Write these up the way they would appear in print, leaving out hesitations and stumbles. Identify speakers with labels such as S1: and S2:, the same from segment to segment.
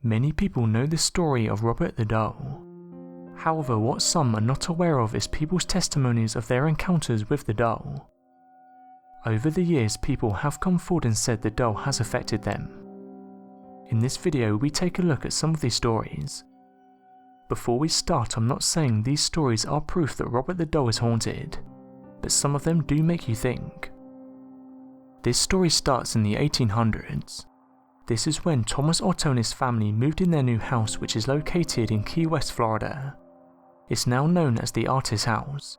S1: Many people know the story of Robert the Doll. However, what some are not aware of is people's testimonies of their encounters with the doll. Over the years, people have come forward and said the doll has affected them. In this video, we take a look at some of these stories. Before we start, I'm not saying these stories are proof that Robert the Doll is haunted, but some of them do make you think. This story starts in the 1800s. This is when Thomas Otto and his family moved in their new house, which is located in Key West, Florida. It's now known as the Artist House.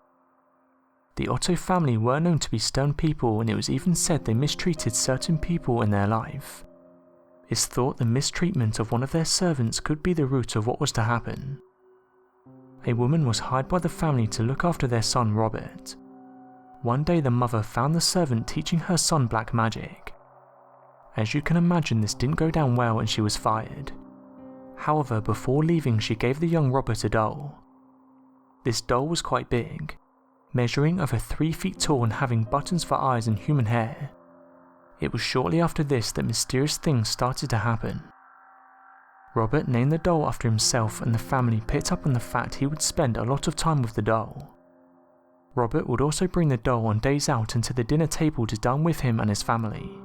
S1: The Otto family were known to be stern people, and it was even said they mistreated certain people in their life. It's thought the mistreatment of one of their servants could be the root of what was to happen. A woman was hired by the family to look after their son Robert. One day the mother found the servant teaching her son black magic. As you can imagine, this didn't go down well and she was fired. However, before leaving, she gave the young Robert a doll. This doll was quite big, measuring over 3 feet tall and having buttons for eyes and human hair. It was shortly after this that mysterious things started to happen. Robert named the doll after himself, and the family picked up on the fact he would spend a lot of time with the doll. Robert would also bring the doll on days out and to the dinner table to dine with him and his family.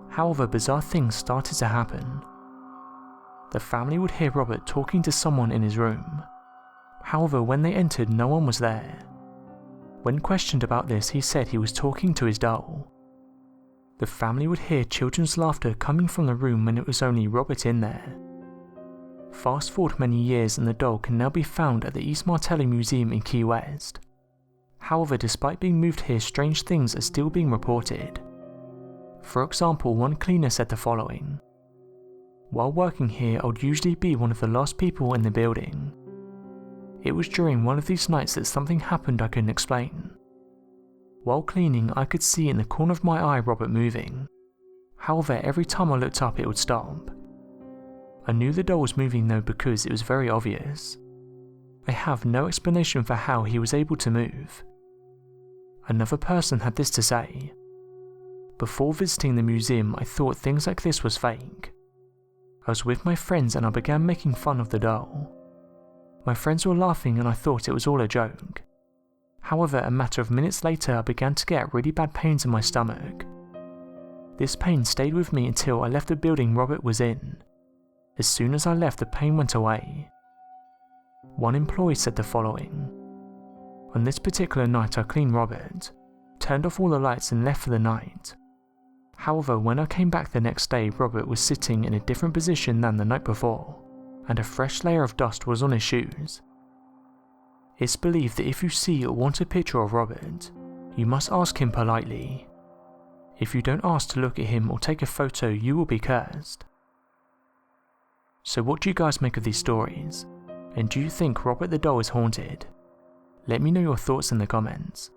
S1: However, bizarre things started to happen. The family would hear Robert talking to someone in his room. However, when they entered, no one was there. When questioned about this, he said he was talking to his doll. The family would hear children's laughter coming from the room when it was only Robert in there. Fast forward many years and the doll can now be found at the East Martello Museum in Key West. However, despite being moved here, strange things are still being reported. For example, one cleaner said the following: "While working here, I would usually be one of the last people in the building. It was during one of these nights that something happened I couldn't explain. While cleaning, I could see in the corner of my eye Robert moving. However, every time I looked up it would stop. I knew the doll was moving though because it was very obvious. I have no explanation for how he was able to move." Another person had this to say: "Before visiting the museum, I thought things like this was fake. I was with my friends and I began making fun of the doll. My friends were laughing and I thought it was all a joke. However, a matter of minutes later I began to get really bad pains in my stomach. This pain stayed with me until I left the building Robert was in. As soon as I left, the pain went away." One employee said the following: "On this particular night I cleaned Robert, turned off all the lights and left for the night. However, when I came back the next day, Robert was sitting in a different position than the night before, and a fresh layer of dust was on his shoes. It's believed that if you see or want a picture of Robert, you must ask him politely. If you don't ask to look at him or take a photo, you will be cursed." So what do you guys make of these stories? And do you think Robert the Doll is haunted? Let me know your thoughts in the comments.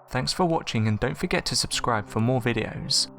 S1: Thanks for watching, and don't forget to subscribe for more videos.